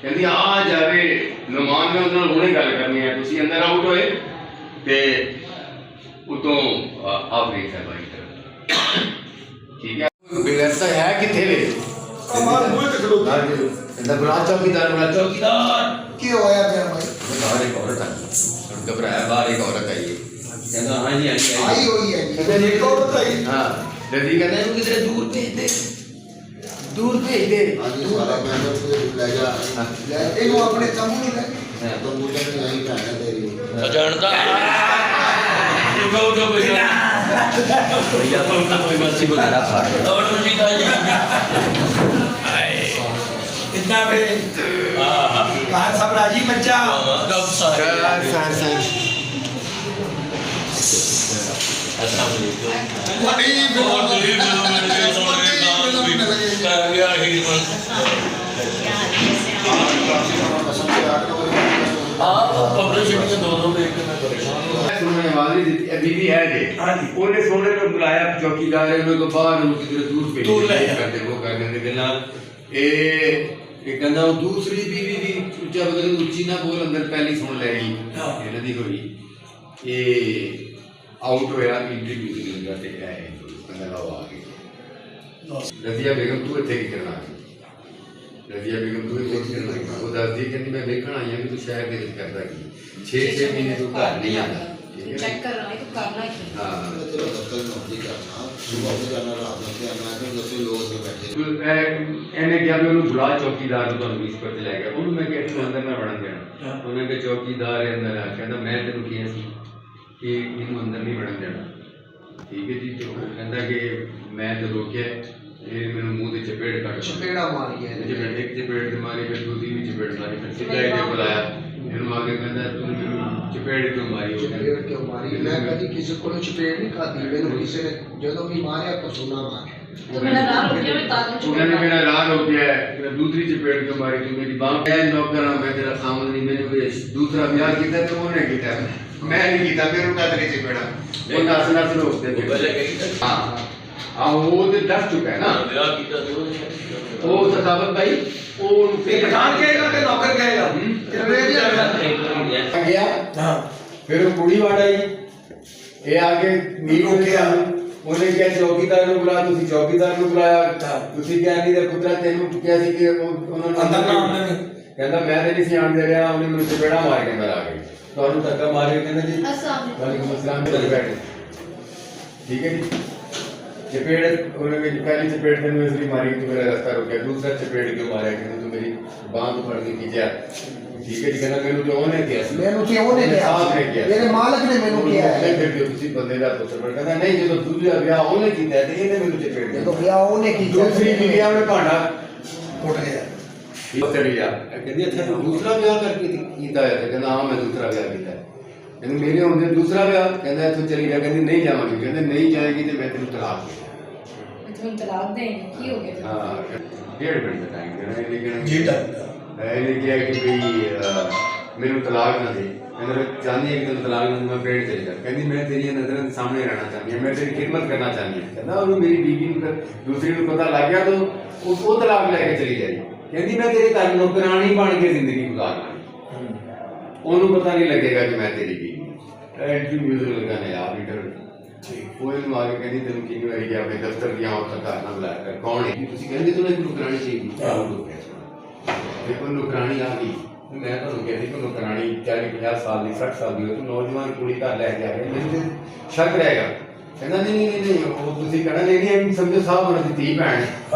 ਕਹਿੰਦੀ ਆ ਜਾਵੇ ਨੁਮਾਨ ਨੇ ਉਹਦੇ ਨਾਲ ਹੁਣੇ ਗੱਲ ਕਰਨੀ ਹੈ, ਤੁਸੀਂ ਅੰਦਰ ਆਊਟ ਹੋਏ ਤੇ ਉਤੋਂ ਆਫਰੀ ਸਾਹਿਬ ਆਈ ਤਰ੍ਹਾਂ ਠੀਕ ਹੈ। ਬੇਗਰਤਾ ਹੈ ਕਿੱਥੇ ਵੇ ਕਮਾਲ ਮੂੰਹ ਤੇ ਖਲੋਤਾ ਇਹਦਾ ਬੜਾ ਚੌਕੀਦਾਰ ਕੀ ਹੋਇਆ ਪਿਆ ਭਾਈ? ਬਾਹਰ ਇੱਕ ਔਰਤ ਆਈ, ਘਬਰਾਇਆ ਬਾਹਰ ਇੱਕ ਔਰਤ ਆਈ ਹੈ, ਕਹਿੰਦਾ ਹਾਂ ਜੀ ਆਈ ਹੋਈ ਹੈ ਜੀ ਇੱਕ ਔਰਤ ਆਈ। ਹਾਂ ਰਜੀ ਕਹਿੰਦਾ ਇਹਨੂੰ ਕਿਧਰੇ ਦੂਰ ਭੇਜ ਦੇ, ਦੂਰ ਭੇਜ ਦੇ। ਅੱਜ ਸਾਰਾ ਮੈਂਬਰ ਤੇ ਲੈ ਜਾ ਲੈ ਇਹਨੂੰ ਆਪਣੇ ਤੰਬੂ ਨੂੰ ਲੈ ਤੰਬੂ ਤੇ ਨਹੀਂ ਭੈਣ ਤੇਰੀ ਜਾਣਦਾ ਉਹ ਕੋਈ ਭਈਆ ਕੋਈ ਮਰਜ਼ੀ ਬੁਲਾਰਾ ਫਾੜ ਔਰ ਤੁਸੀਂ ਤਾਂ ਜੀ इतना बे कहाँ सब राजी बच्चा कब सारे बीबी है जी उन्हें सोने को बुलाया चौकीदार है उन्हें बाहर किधर दूर पे करते वो करने के ना ਇਹ ਕਹਿੰਦਾ ਉਹ ਦੂਸਰੀ ਬੀਵੀ ਦੀ ਉੱਚਾ ਬਦਲ ਉੱਚੀ ਨਾ ਬੋਲ ਅੰਦਰ ਪਹਿਲੀ ਸੁਣ ਲੈ ਗਈ ਇਹਨਾਂ ਦੀ ਹੋਈ ਇਹ ਆਊਟ ਹੋਇਆ ਇੰਟਰਵਿਊ ਦੀ ਜਗ੍ਹਾ ਤੇ ਆਏ ਕਹਿੰਦਾ ਲਾਓ ਆ ਗਏ। ਰਜ਼ੀਆ ਬੇਗਮ ਤੂੰ ਇੱਥੇ ਕੀ ਕਰਨਾ? ਰਜ਼ੀਆ ਬੇਗਮ ਤੂੰ ਇੱਥੇ ਕੀ ਕਰਨਾ? ਉਹ ਦੱਸਦੀ ਕਹਿੰਦੀ ਮੈਂ ਵੇਖਣ ਆਈ ਹਾਂ ਕਿ ਤੂੰ ਸ਼ਹਿਰ ਦੇ ਵਿੱਚ ਕਰਦਾ ਕੀ 6 ਮਹੀਨੇ ਤੂੰ ਘਰ ਨਹੀਂ ਆਉਂਦਾ ਚੈੱਕ ਕਰ ਰਹਾ ਹੈ ਤੂੰ ਕਰਨਾ ਕੀ? ਹਾਂ ਚਲੋ ਦਫ਼ਤਰ ਨੌਕਰੀ ਕਰਨਾ ਸੁਬਾਹ ਤੋਂ ਜਾਣਾ ਰਾਤ ਨੂੰ ਤੇ ਆਣਾ ਕਿ ਦੱਸੋ ਲੋਕ ਤੇ ਬੈਠੇ ਇਹਨੇ ਕਿਹਾ ਵੀ ਉਹਨੂੰ ਬੁਲਾ ਚੌਕੀਦਾਰ ਨੂੰ ਤੁਹਾਨੂੰ ਇਸ ਪਰ ਲੈ ਗਿਆ। ਉਹਨੂੰ ਮੈਂ ਕਿਹਾ ਤੂੰ ਅੰਦਰ ਨਾ ਵੜਨ ਦੇਣਾ। ਉਹਨੇ ਕਿਹਾ ਚੌਕੀਦਾਰ ਹੈ ਅੰਦਰ ਆ। ਕਹਿੰਦਾ ਮੈਂ ਤੈਨੂੰ ਕਿਹਾ ਸੀ ਕਿ ਇਹਨੂੰ ਅੰਦਰ ਨਹੀਂ ਵੜਨ ਦੇਣਾ। ਠੀਕ ਹੈ ਜੀ। ਤੇ ਉਹ ਕਹਿੰਦਾ ਕਿ ਮੈਂ ਤਾਂ ਰੋਕਿਆ ਇਹ ਮੈਨੂੰ ਮੂੰਹ ਦੇ ਚਪੇੜ ਕੱਟ ਚਪੇੜਾ ਮਾਰੀ ਹੈ ਇੱਕ ਚਪੇੜ ਤੇ ਮਾਰੀ ਫਿਰ ਦੂਜੀ ਵੀ ਚਪੇੜ ਮਾਰੀ ਫਿਰ ਸਿੱਧਾ ਇਹਨੇ ਬੁਲਾਇਆ ਇਹਨੂੰ ਆ ਕੇ ਕਹਿੰਦਾ ਤੂੰ ਮੈਨੂੰ ਚਪੇੜ ਕਿਉਂ ਮਾਰੀ? ਚਪੇੜ ਕਿਉਂ ਮਾਰੀ? ਮੈਂ ਕਦੀ ਕਿਸੇ ਕੋਲੋਂ ਚਪੇੜ ਨਹੀਂ ਖਾਦੀ। ਮੈਨੂੰ ਕਿਸੇ ਨੇ ਜਦੋਂ ਵੀ ਮਾਰਿਆ ਕਸੂਨਾ ਮਾਰਿਆ। ਤੂੰ ਮੇਰਾ ਰਾਹ ਰੁਕਿਆ ਮੈਂ ਤਾਂ उन्होंने मेरा राह रोका है दूसरी चपेट क्यों मारी तू मेरी बाप है नौकर मैं तेरा सामने नहीं मैंने दूसरा ब्याह किया तो उन्होंने किया मैं नहीं किया मेरे को तेरी चपेड़ा वो नस नस रोकते थे। हाँ हाँ वो तो दस चुका है ना ब्याह किया वो सतावत भाई वो पठान कहेगा कि नौकर कहेगा गया। हाँ फिर वो कुड़ी वाड़ा आई ये आगे मीट हो गया ਉਹਨੇ ਕਿਹਾ ਚੌਕੀਦਾਰ ਨੂੰ ਬੁਲਾ ਤੁਸੀਂ ਚੌਕੀਦਾਰ ਨੂੰ ਬੁਲਾਇਆ ਤੁਸੀਂ ਕਿਹਾ ਨਹੀਂ ਤੇ ਪੁੱਤਰਾ ਤੈਨੂੰ ਕਿਹਾ ਸੀ ਕਿ ਉਹਨਾਂ ਨੂੰ ਅੰਦਰ ਨਾ ਆਉਣਾ ਨਹੀਂ ਕਹਿੰਦਾ ਮੈਂ ਤੇ ਨਹੀਂ ਸੀ ਆਣ ਦੇ ਰਿਹਾ ਉਹਨੇ ਮੈਨੂੰ ਚਪੇੜਾ ਮਾਰ ਕੇ ਅੰਦਰ ਆ ਗਈ ਤੁਹਾਨੂੰ ਧੱਕਾ ਮਾਰ ਕੇ ਕਹਿੰਦਾ ਜੀ ਵਾਲੇਕੁਮ ਅਸਲਾਮ ਤੇ ਬੈਠੇ ਠੀਕ ਹੈ ਜੀ। ਚਪੇੜ ਉਹਨੇ ਵੀ ਪਹਿਲੀ ਚਪੇੜ ਤੈਨੂੰ ਇਸ ਲਈ ਮਾਰੀ ਕਿ ਮੇਰਾ ਰਸਤਾ ਰੁਕਿਆ ਦੂਸਰਾ ਚਪੇੜ ਕਿਉਂ ਮਾਰਿਆ ਕਿ ਤੂੰ ਮੇਰੀ ਬਾਂਹ ਤੋਂ ਫੜ ਕੇ ਖਿੱਚਿਆ ਠੀਕ ਹੈ ਜੀ। ਕਹਿੰਦਾ ਮੈਨੂੰ ਤਾਂ ਉਹਨੇ ਕਿਹਾ ਸੀ ਮੈਨੂੰ ਕੀ ਉਹਨੇ ਕਿਹਾ ਮੇਰੇ ਮਾਲਕ ਨੇ ਮੈਨੂੰ ਕਿਹਾ ਹੈ ਫਿਰ ਜੋ ਤੁਸੀਂ ਬੰਦੇ ਦਾ ਪੁੱਤਰ ਕਹਿੰਦਾ ਨਹੀਂ ਜਦੋਂ ਦੂਜਾ ਵਿਆਹ ਉਹਨੇ ਕੀਤਾ ਤੇ ਇਹਨੇ ਮੈਨੂੰ ਚਪੇੜ ਦਿੱਤੀ ਜਦੋਂ ਵਿਆਹ ਉਹਨੇ ਕੀਤਾ ਦੂਸਰੀ ਬੀਵੀਆਂ ਉਹਨੇ ਭਾਂਡਾ ਉੱਠ ਗਿਆ ਉਹ ਚੜੀ ਗਿਆ ਕਹਿੰਦੀ ਅੱਛਾ ਤੂੰ ਦੂਸਰਾ ਵਿਆਹ ਕਰਕੇ ਕੀਤਾ ਹੈ ਤੇ ਕਹਿੰਦਾ ਹਾਂ ਮੈਂ ਦੂਸਰਾ ਵਿਆਹ ਕੀਤਾ ਹੈ। ਕਹਿੰਦੀ ਮੇਰੇ ਹੁੰਦੇ ਦੂਸਰਾ ਵਿਆਹ ਕਹਿੰਦਾ ਇੱਥੋਂ ਚਲੀ ਗਿਆ ਕਹਿੰਦੀ ਨਹੀਂ ਜਾਵਾਂਗੀ ਕਹਿੰਦੇ ਨਹੀਂ ਜਾਏਗੀ ਤੇ ਮੈਂ ਤੈਨੂੰ ਤਲਾਕ ਦੇ ਤੁਹਾਨੂੰ ਤਲਾਕ ਦੇਂਗੇ ਕੀ ਹੋ ਗਿਆ? ਹਾਂ 1.5 ਮਿੰਟ ਦਾ ਟਾਈਮ ਦੇਣਾ ਇਹਨੇ ਕਿਹਾ ਜੀ ਇਹਨੇ ਕਿਹਾ ਕਿ ਵੀ ਮੈਨੂੰ ਤਲਾਕ ਨਾ ਦੇ ਕਹਿੰਦਾ ਚਾਹੁੰਦੀ ਹੈ ਕਿ ਤੈਨੂੰ ਤਲਾਕ ਨਾ ਮੈਂ ਪੇੜ ਚਲੇ ਜਾ ਕਹਿੰਦੀ ਮੈਂ ਤੇਰੀਆਂ ਨਜ਼ਰਾਂ ਦੇ ਸਾਹਮਣੇ ਰਹਿਣਾ ਚਾਹੁੰਦੀ ਹਾਂ ਮੈਂ ਤੇਰੀ ਖਿਦਮਤ ਕਰਨਾ ਚਾਹੁੰਦੀ ਹਾਂ। ਕਹਿੰਦਾ ਉਹਨੂੰ ਮੇਰੀ ਬੀਵੀ ਨੂੰ ਦੂਸਰੀ ਨੂੰ ਪਤਾ ਲੱਗ ਗਿਆ ਤਾਂ ਉਹ ਤਲਾਕ ਲੈ ਕੇ ਚਲੀ ਜਾਈ। ਕਹਿੰਦੀ ਮੈਂ ਤੇਰੇ ਘਰ ਨੌਕਰਾਣੀ ਬਣ ਕੇ ਜ਼ਿੰਦਗੀ ਗੁਜ਼ਾਰਨਾ ਉਹਨੂੰ ਪਤਾ ਨਹੀਂ ਲੱਗੇਗਾ ਕਿ ਮੈਂ ਤੇਰੀ ਬੀਵੀ ਐਂਟੀ ਮਿਊਜ਼ਿਕ ਲਗਾਣੇ ਆਪ ਇੰਟਰ ਕੋਈ ਨੂੰ ਆ ਕੇ ਕਹਿੰਦੀ ਤੈਨੂੰ ਕਿੰਨੀ ਵਾਰੀ ਗਿਆ ਆਪਣੇ ਦਫ਼ਤਰ ਦੀਆਂ ਔਰਤਾਂ ਘਰ ਨਾਲ ਬੁਲਾਇਆ ਕਰ ਕੌਣ ਹੈ ਤੁਸੀਂ ਕਹਿੰਦੇ ਤੁਹਾਨੂੰ ਇੱਕ ਨੌਕਰਾਣੀ ਚਾਹੀਦੀ ਦੇਖੋ ਨੌਕਰਾਣੀ ਆ ਗਈ ਮੈਂ ਤੁਹਾਨੂੰ ਕਹਿੰਦੀ ਕਿ ਨੌਕਰਾਣੀ 40-50 ਸਾਲ ਦੀ 60 ਸਾਲ ਦੀ ਹੋਵੇ ਤੂੰ ਨੌਜਵਾਨ ਕੁੜੀ ਘਰ ਲੈ ਕੇ ਆ ਗਏ ਮੈਨੂੰ ਸ਼ੱਕ ਰਹੇਗਾ। ਕਹਿੰਦਾ ਨਹੀਂ ਉਹ ਤੁਸੀਂ ਕਹਿਣਾ ਨਹੀਂ ਸਮਝੋ ਸਾਹਿਬ ਉਹਨਾਂ ਦੀ ਧੀ ਭੈਣ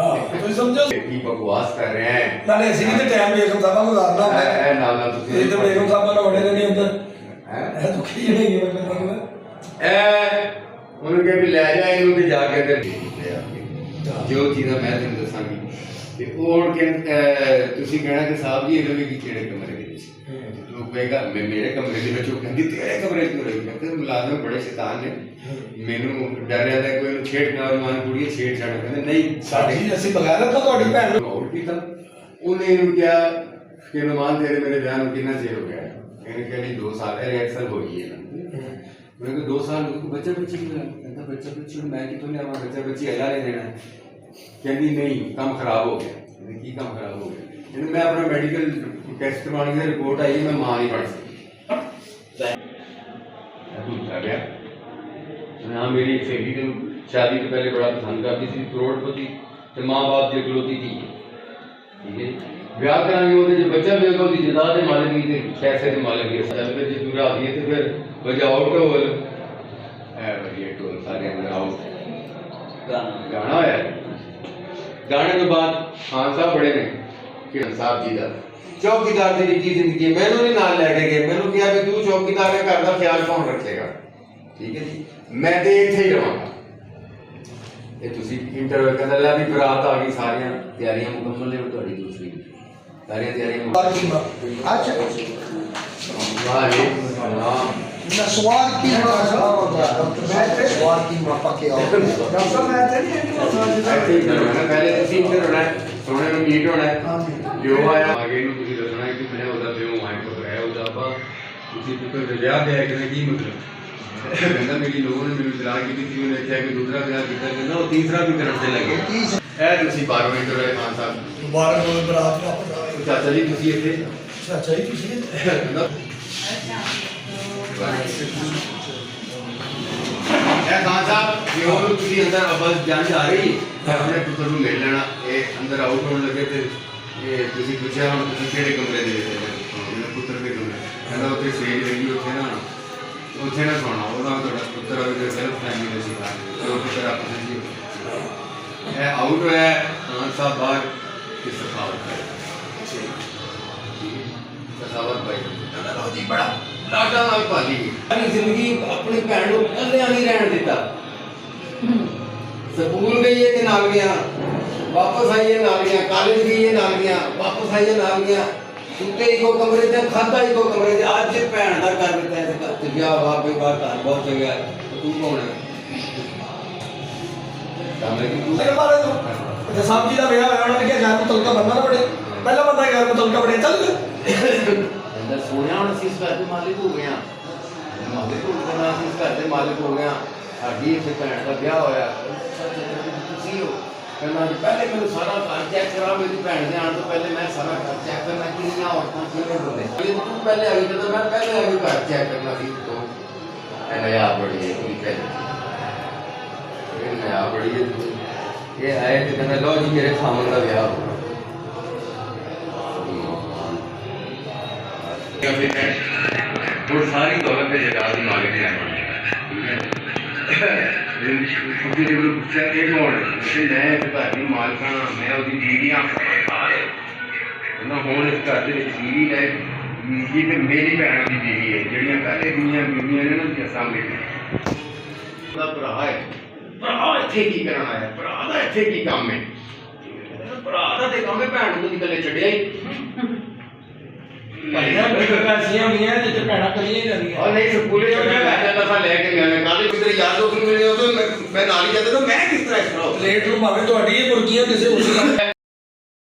ਤੁਸੀਂ ਸਮਝੋ ਕੀ ਬਕਵਾਸ ਕਰ ਰਹੇ ਹੈ ਨਾਲੇ ਅਸੀਂ ਵੀ ਤੇ ਟਾਈਮ ਵੇਖਣ ਦਾ ਗੁਜ਼ਾਰਨਾ ਹੁੰਦਾ ਇਹ ਨਾਲ ਤੁਸੀਂ ਇਹ ਤਾਂ ਵੇਖਣ ਸਾਹਿਬ ਨਾਲ ਵੜੇ ਨਹੀਂ ਹੁੰਦਾ ਇਹ ਦੁਖੀ ਨਹੀਂ ਹੈ ਮਤਲਬ ਉਹਨੂੰ ਕਿਹਾ ਵੀ ਲੈ ਜਾ ਇਹਨੂੰ ਤੇ ਜਾ ਕੇ ਤੇ ਜੋ ਚੀਜ਼ਾਂ ਮੈਂ ਤੈਨੂੰ ਦੱਸਾਂਗੀ ਤੇ ਉਹ ਤੁਸੀਂ ਕਹਿਣਾ ਕਿ ਸਾਹਿਬ ਜੀ ਇਹ ਰਵੇਗੀ ਕਿਹੜੇ ਕਮਰੇ ਦੇ ਵਿੱਚ ਤੂੰ ਕਹੇਗਾ ਮੈਂ ਮੇਰੇ ਕਮਰੇ ਦੇ ਵਿੱਚ ਉਹ ਕਹਿੰਦੀ ਤੇਰੇ ਕਮਰੇ 'ਚ ਰਹੀ ਕਹਿੰਦੇ ਮੁਲਾਜ਼ਮ ਬੜੇ ਸ਼ੈਤਾਨ ਨੇ ਮੈਨੂੰ ਡਰ ਰਿਹਾ ਕੋਈ ਇਹਨੂੰ ਛੇੜ ਨੌਜਵਾਨ ਕੁੜੀ ਛੇੜ ਛਾੜ ਕਹਿੰਦੇ ਨਹੀਂ ਸਾਡੀ ਅਸੀਂ ਬਗੈਰ ਤਾਂ ਤੁਹਾਡੀ ਭੈਣ ਨੂੰ ਹੋਰ ਕੀਤਾ ਉਹਨੇ ਇਹਨੂੰ ਕਿਹਾ ਕਿ ਨਮਾਨ ਤੇਰੇ ਮੇਰੇ ਵਿਆਹ ਨੂੰ ਕਿੰਨਾ ਚਿਰ ਹੋ ਗਿਆ ਇਹਨੇ ਕਿਹਾ ਜੀ 2 ਸਾਲ ਹੈ ਐਕਸਲ ਹੋ ਗਈ ਹੈ मैं 2 साल बच्चा बच्ची कहता बच्चा बच्ची मैं कितों लिया बच्चा बच्ची हला नहीं देना कहती नहीं काम खराब हो गया की काम खराब हो गया ਇਹਨੂੰ ਮੈਂ ਆਪਣਾ ਮੈਡੀਕਲ ਟੈਸਟ ਕਰਵਾਉਣ ਦੀ ਰਿਪੋर्ट आई मैं मां नहीं पढ़ सकती हाँ मेरी एक सहेली तो शादी तो पहले बड़ा पसंद करती थी करोड़पति तो माँ बाप की इकलौती थी ठीक है ब्याह करांगे वो जो बच्चा भी होगा उसकी जायदाद के मालिक नहीं थे पैसे के मालिक है फिर जो पूरा आ गए तो फिर बजाओ ढोल है बढ़िया ढोल सारे अंदर आओ गाना होया गाने के बाद खान साहब बड़े ने किरण साहब जी का चौकीदार तेरी की जिंदगी मैनू नहीं नाल लैके गए मैनू कहा भी तू चौकीदार के घर का ख्याल कौन रखेगा ठीक है जी मैं तो इत्थे ही रहांगा ये तुसी इंटरव्यू कहंदा ला भी बरात आ गई सारियां तैयारियां मुकम्मल ने ਤੁਹਾਡੀ दूसरी सारियां तैयारियां अच्छा वालेकुम सलाम नस्वार की नस्वार की मापा के आओ पहले तुसी इंटर होना है सोने में मीट होना है जो आया आगे ਨੂੰ ਤੁਸੀਂ ਦੱਸਣਾ ਹੈ ਕਿ ਮੈਂ ਉਹਦਾ ਪਿਓ ਆਇਆ ਕੋ ਹੈ ਉਹਦਾ ਆਪਾ ਤੁਸੀਂ ਕੋਈ ਵਿਆਹ ਦੇ ਕਿ ਕੀ ਮਤਲਬ ਕਹਿੰਦਾ ਮੇਰੀ ਲੋੜ ਨੇ ਮੈਨੂੰ ਤਲਾਕ ਕੀਤੀ ਸੀ ਉਹਨੇ ਕਿਹਾ ਕਿ ਦੂਸਰਾ ਵਿਆਹ ਕੀਤਾ ਕਹਿੰਦਾ ਉਹ ਤੀਸਰਾ ਵੀ ਕਰਨ ਤੇ ਲੱਗੇ ਇਹ ਤੁਸੀਂ 12 ਮਿੰਟ ਰਹੇ ਖਾਨ ਸਾਹਿਬ दोबारा कोई बरात वापस ਚਾਚਾ ਜੀ ਤੁਸੀਂ ਇੱਥੇ अच्छा ही किसी ਇਹ ਖਾਨ ਸਾਹਿਬ ਜੇ ਉਹ ਤੁਸੀਂ ਅੰਦਰ ਅਬਲ ਜਾਣ ਜਾ ਰਹੀ ਆਪਣੇ ਪੁੱਤਰ ਨੂੰ ਮਿਲ ਲੈਣਾ ਇਹ ਅੰਦਰ ਆਊਟ ਹੋਣ ਲੱਗੇ ਤੇ ਇਹ ਤੁਸੀਂ ਪੁੱਛਿਆ ਹੁਣ ਤੁਸੀਂ ਕਿਹੜੇ ਕਮਰੇ ਦੇ ਵਿੱਚ ਮੇਰੇ ਪੁੱਤਰ ਦੇ ਕਮਰੇ ਕਹਿੰਦਾ ਉੱਥੇ ਸੇਜ ਹੈਗੀ ਉੱਥੇ ਨਾ ਸੌਣਾ ਉਹਦਾ ਤੁਹਾਡਾ ਪੁੱਤਰ ਆ ਸੈਲਫ ਫੈਮਿਲੀ ਦੇ ਸਿਖਾ ਉਹ ਪੁੱਤਰ ਆਪਣੇ ਜੀ ਇਹ ਆਊਟ ਹੋਇਆ ਖਾਨ ਸਾਹਿਬ ਬਾਹਰ की सखावत है सखावत भाई कहना जी बड़ा लाडा नाल पाली सारी जिंदगी अपनी भैन को कल्लियां नहीं रहन दिता स्कूल गई है ते नाल गया वापस आई है नाल गया कॉलेज गई है नाल गया वापस आई है नाल गया सुते ही को कमरे ते खाता ही को कमरे ते आज भैन दा कर दिता है घर ते ब्याह वाह पे बात घर बहुत चंगा है तू कौन है सामने की तू साहब जी का विआह होया उन्होंने कहा घर में तलका बनना ना पड़े पहला बंदा घर में तलका बने चल अंदर सोने ਹੁਣ ਅਸੀਂ ਇਸ ਘਰ ਦੇ ਮਾਲਿਕ ਹੋ ਗਏ ਆ ਮਾਲਿਕ ਹੋ ਗਏ ਨਾ ਅਸੀਂ ਇਸ ਘਰ ਦੇ ਮਾਲਿਕ ਹੋ ਗਏ ਆ ਸਾਡੀ ਇੱਥੇ ਭੈਣ ਦਾ ਵਿਆਹ ਹੋਇਆ ਤੁਸੀਂ ਹੋ ਕਹਿੰਦਾ ਜੀ ਪਹਿਲੇ ਮੈਨੂੰ ਸਾਰਾ ਘਰ ਚੈੱਕ ਕਰਾ ਮੇਰੀ ਭੈਣ ਦੇ ਆਉਣ ਤੋਂ ਪਹਿਲੇ ਮੈਂ ਸਾਰਾ ਘਰ ਚੈੱਕ ਕਰਨਾ ਕਿੰਨੀਆਂ ਔਰਤਾਂ ਕਿਵੇਂ ਬੋਲੇ ਜੇ ਤੂੰ ਪਹਿਲੇ ਆ ਗਈ ਜਦੋਂ ਮੈਂ ਪਹਿਲੇ ਆ ਗਈ ਘਰ ਚੈੱਕ ਕਰਨਾ ਸੀ ਤੋਂ ਕਹਿੰਦਾ ਯਾਰ ਬੜੀ ਹੈ ਕੋਈ ਪਹਿਲੇ ਇਹ ਆ ਬੜੀ ਹੈ ये आए थे कहना लो जी मेरे खामन का ब्याह हो सारी दौलत के जगह की मालिक है मालका मैं उसकी बीवियां हूँ इस घर बीवी है बीवी तो मेरी भैन की बीवी है जड़ियाँ पहले दुनिया बीवियां ने ना सामने भरा है भरा ਇੱਥੇ ਕੀ ਕਰਨ ਆਇਆ ਭਰਾ ਦਾ ਇੱਥੇ ਕੀ ਕੰਮ ਹੈ ਭਰਾ ਦਾ ਤੇ ਕੰਮ ਹੈ ਭੈਣ ਨੂੰ ਨਿਕਲੇ ਛੱਡਿਆ ਹੀ ਭਾਈਆਂ ਬੇਗਾਸੀਆਂ ਮੀਆਂ ਤੇ ਭੈਣਾ ਕਰੀਆਂ ਹੀ ਜਾਂਦੀਆਂ ਔਰ ਨਹੀਂ ਸਕੂਲੇ ਛੱਡਿਆ ਮੈਂ ਦਫਾ ਲੈ ਕੇ ਮੈਂ ਕਾਲੇ ਕਿਧਰ ਯਾਰ ਦੋਸਤ ਨੂੰ ਮਿਲੇ ਉਦੋਂ ਮੈਂ ਨਾਲ ਹੀ ਜਾਂਦਾ ਤਾਂ ਮੈਂ ਕਿਸ ਤਰ੍ਹਾਂ ਇਸ ਤਰ੍ਹਾਂ ਪਲੇਟ ਨੂੰ ਭਾਵੇਂ ਤੁਹਾਡੀ ਇਹ ਮੁਰਗੀਆਂ ਕਿਸੇ ਉਸ